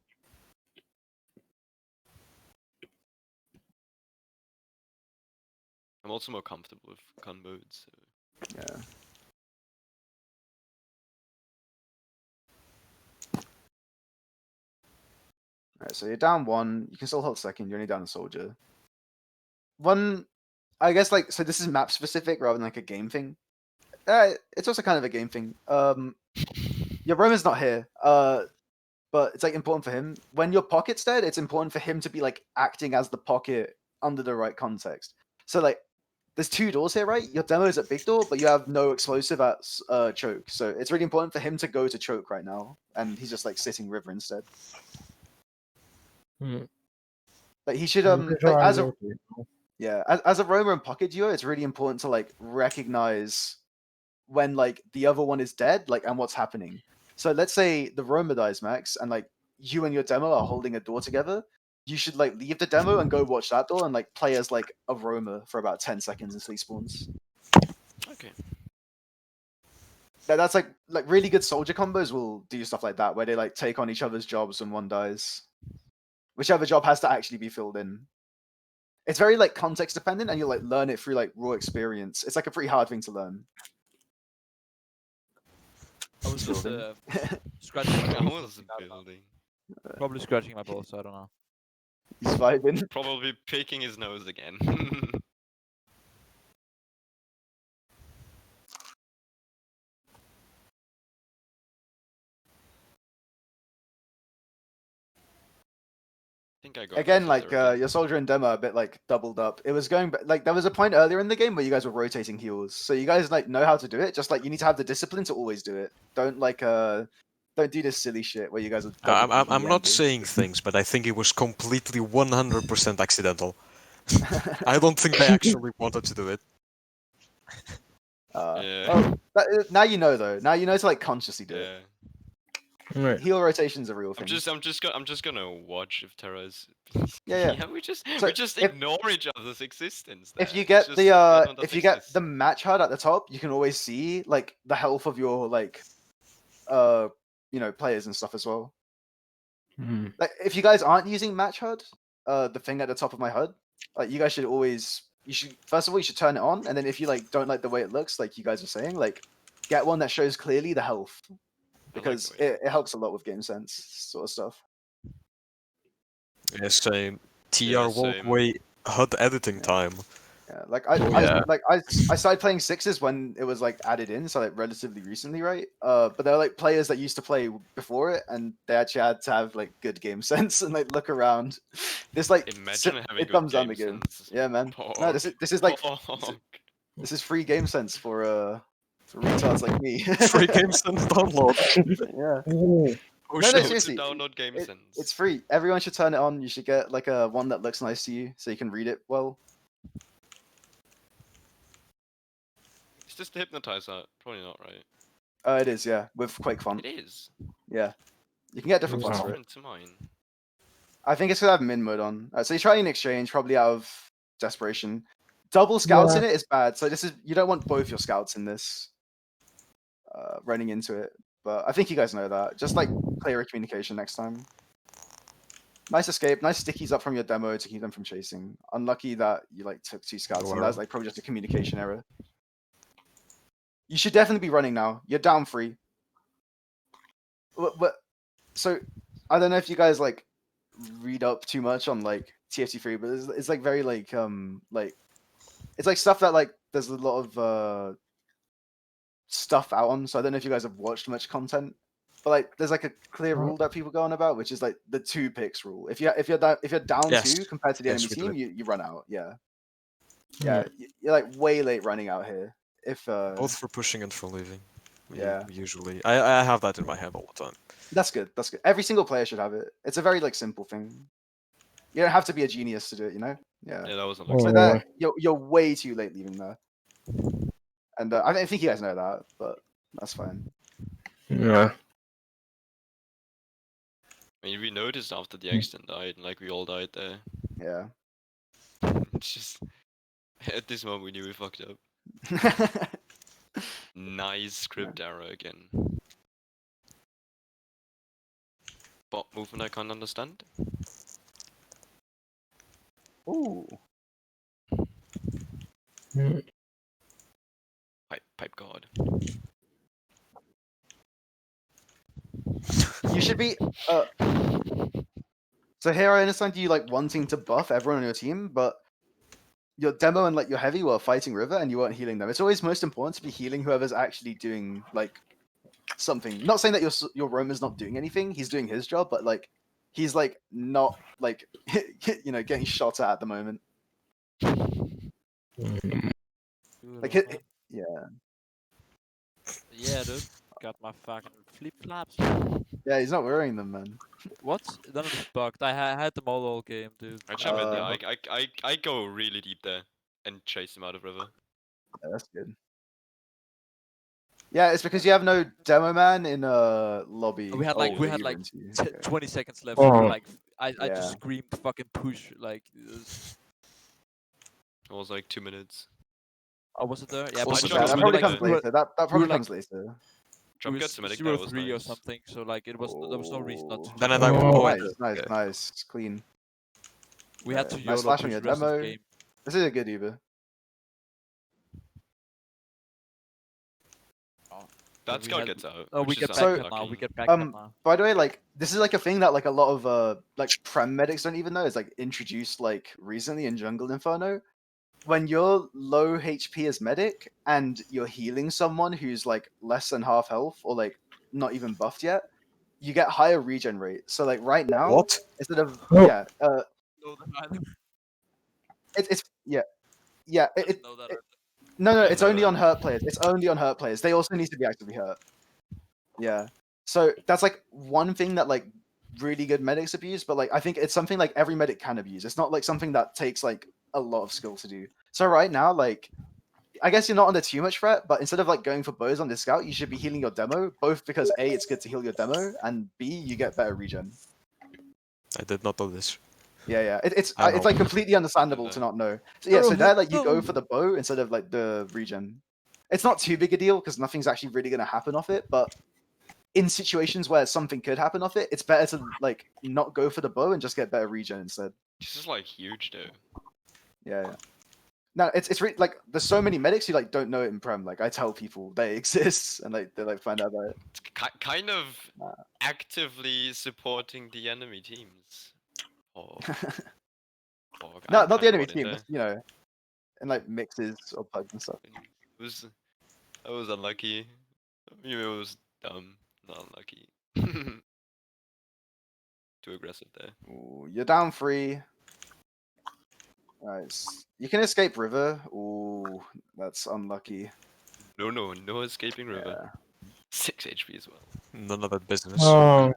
I'm also more comfortable with gunboats. So. Yeah. Alright, so you're down 1. You can still hold second. You're only down a soldier. One, I guess, like, so this is map specific rather than like a game thing. It's also kind of a game thing. Your Roman's not here. But it's like important for him. When your pocket's dead, it's important for him to be like acting as the pocket under the right context. So like, there's 2 doors here, right? Your demo is at big door, but you have no explosive at choke. So it's really important for him to go to choke right now, and he's just like sitting river instead. Like he should like, as a yeah, as a roamer and pocket duo, it's really important to like recognize when like the other one is dead, like and what's happening. So let's say the roamer dies, Max, and like you and your demo are holding a door together. You should like leave the demo and go watch that door and like play as like a roamer for about 10 seconds until he spawns. Okay. That's like really good soldier combos will do stuff like that, where they like take on each other's jobs when one dies. Whichever job has to actually be filled in. It's very like context dependent, and you'll like learn it through like raw experience. It's like a pretty hard thing to learn. I was just Building. scratching my I balls. was building. Probably scratching my balls. I don't know. He's vibing. Probably picking his nose again. I got Again, this like already. your soldier and demo are a bit like doubled up. It was going like there was a point earlier in the game where you guys were rotating heals, so you guys like know how to do it. Just like you need to have the discipline to always do it. Don't like don't do this silly shit where you guys are. I'm not saying things, but I think it was completely 100% accidental. I don't think they actually wanted to do it. Yeah. Well, now you know though. Now you know to like consciously do it. Yeah. Right. Heal rotation's a real thing. I'm just gonna watch if Terra is. Yeah. we just So if- ignore each other's existence. If you there. get It's just, the everyone does if you get exist. the match HUD at the top, you can always see like the health of your like players and stuff as well. Mm. Like if you guys aren't using match HUD, the thing at the top of my HUD, like you guys should first of all you should turn it on, and then if you like don't like the way it looks, like you guys are saying, like get one that shows clearly the health, because the way it helps a lot with game sense sort of stuff. Yeah, same. TR Yeah, same. walkway HUD editing time. Yeah, like Yeah. I started playing sixes when it was like added in, so like relatively recently, right? But there were like players that used to play before it, and they actually had to have like good game sense and like look around. This like Imagine having it good comes down game the game. sense. Yeah, man. No, this is like Fuck. this is free game sense for retards like me. Free game sense download. Yeah. Ooh. Oh No, shit. seriously. Download game sense. It's free. Everyone should turn it on. You should get like a one that looks nice to you, so you can read it well. It's just the hypnotizer. Probably not right. It is, yeah, with Quake font. It is. Yeah, you can get different fonts Wow. for it. Different to mine. I think it's gonna have min mode on. So you're trying an exchange, probably out of desperation. Double scouts Yeah. in it is bad. So you don't want both your scouts in this. Running into it, but I think you guys know that. Just like clearer communication next time. Nice escape, nice stickies up from your demo to keep them from chasing. Unlucky that you like took 2 scouts, and that's like probably just a communication error. You should definitely be running now. You're down 3. But so I don't know if you guys like read up too much on like TFT3, but it's like very like it's like stuff that like there's a lot of stuff out on. So I don't know if you guys have watched much content, but like there's like a clear rule that people go on about, which is like the 2 picks rule. If you're down Yes. 2 compared to the Yes, enemy we do team, you run out. Yeah, Yeah. you're like way late running out here. If Both for pushing and for leaving. Yeah. Usually. I have that in my head all the time. That's good. That's good. Every single player should have it. It's a very like simple thing. You don't have to be a genius to do it, you know? Yeah. Yeah, that wasn't. Oh, So boy. that you're way too late leaving there. And I think you guys know that, but that's fine. Yeah. I mean, we noticed after the accident died, and like we all died there. Yeah. It's just at this moment we knew we fucked up. Nice script error again. Bot movement I can't understand. Ooh. Mm. Pipe god. You should be so here I understand you like wanting to buff everyone on your team, but your demo and like your heavy were fighting River and you weren't healing them. It's always most important to be healing whoever's actually doing like something. Not saying that your roamer's not doing anything, he's doing his job, but like he's like not like getting shot at the moment. Mm. Like yeah. Yeah, dude. Got my fucking flip flops. Yeah, he's not wearing them, man. What? None of this bugged. I had them all game, dude. I jump in there. Uh, I go really deep there and chase him out of river. Yeah, that's good. Yeah, it's because you have no demo man in lobby. We had Oh, like we yeah, had you like were into- 10, okay. 20 seconds left. Oh. Like I Yeah. just screamed fucking push. Like it was, It was like 2 minutes. oh, was it there? Yeah, Close but to Yeah, that that we probably were comes like- later. That probably were, like, comes later. Jump it got was to medic there was 0-3 or nice. something. So like it was there was no reason not to. Then I do died it. one Oh, point. Nice, Okay. nice, clean. We had to Nice YOLO flash push on your the rest of the demo. game. This is a good Uber. That we scout had- gets out. Oh, we which get is So- back now. We unlucky. get back now. By the way, like this is like a thing that like a lot of like prem medics don't even know. It's like introduced like recently in Jungle Inferno. When you're low HP as medic and you're healing someone who's like less than half health or like not even buffed yet, you get higher regen rate. So like right now, What? instead of Oh. yeah, No, either. it's yeah, Doesn't know that. no, Yeah, it's no, only no. on hurt players. It's only on hurt players. They also need to be actively hurt. Yeah. So that's like one thing that like really good medics abuse, but like I think it's something like every medic can abuse. It's not like something that takes like a lot of skill to do. So right now, like, I guess you're not under too much threat, but instead of like going for bows on this scout, you should be healing your demo. Both because A, it's good to heal your demo, and B, you get better regen. I did not know this. Yeah. It's I it's know. like completely understandable to not know. So yeah, so there like you go for the bow instead of like the regen. It's not too big a deal because nothing's actually really gonna happen off it, but in situations where something could happen off it, it's better to like not go for the bow and just get better regen instead. This is like huge though. Yeah. No, it's really like there's so many medics who like don't know it in Prem. Like I tell people they exist and like they like find out about it. It's kind of Nah. actively supporting the enemy teams. Oh, No, I'm not the kinda enemy going in team. there. Just, you know, in like mixes or pugs and stuff. I was unlucky. I mean, it was dumb, not unlucky. Too aggressive there. Ooh, you're down 3. Nice. You can escape river. Ooh, that's unlucky. No escaping river. Yeah. 6 HP as well. None of that business. Oh.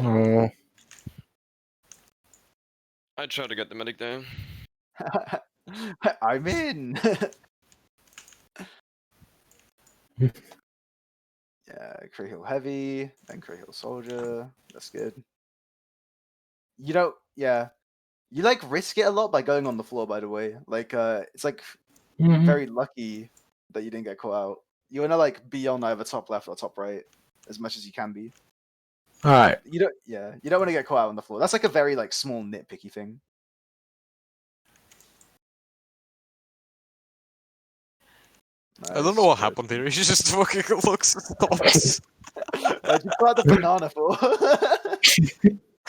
Oh. I tried to get the medic there. I'm in. Yeah, Crayhill heavy, then Crayhill soldier. That's good. You don't. Yeah, you like risk it a lot by going on the floor. By the way, like it's like Mhm. very lucky that you didn't get caught out. You wanna like be on either top left or top right as much as you can be. All right. You don't. Yeah, you don't want to get caught out on the floor. That's like a very like small nitpicky thing. I don't know what happened here. He just fucking looks and stops. Why'd you pull out the banana for?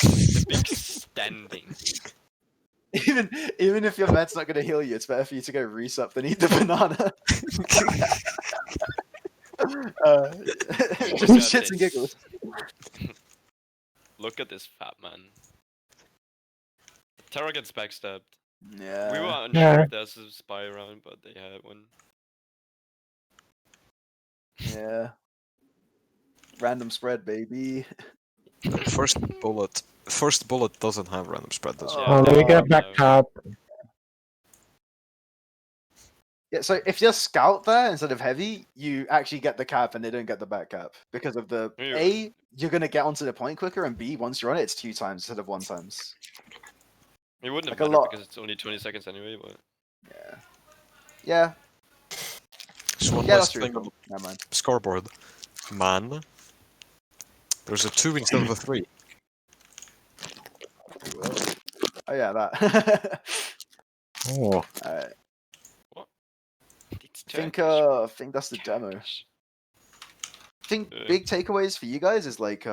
The big standing. Even if your med's not gonna heal you, it's better for you to go resup than eat the banana. Just Look at shits and this. giggles. Look at this fat man. Terra gets backstabbed. Yeah. We were unsure Yeah. if there's a spy around, but they had one. Yeah. Random spread, baby. First bullet. First bullet doesn't have random spread, does it? Yeah. Oh, let me Oh, get back no. top. Yeah, so if you're scout there instead of heavy, you actually get the cap and they don't get the back cap. Because of the Yeah. A, you're gonna get onto the point quicker, and B, once you're on it, it's 2 times instead of 1 times. It wouldn't have Like a mattered lot. because it's only 20 seconds anyway, but Yeah. Yeah. So one Yeah, last that's true. thing on the Never mind. scoreboard. Man. There's a 2 instead of a 3. Oh yeah, that. Oh. Alright. it's Think Turkish. think that's the demo. Turkish. I think Yeah. big takeaways for you guys is like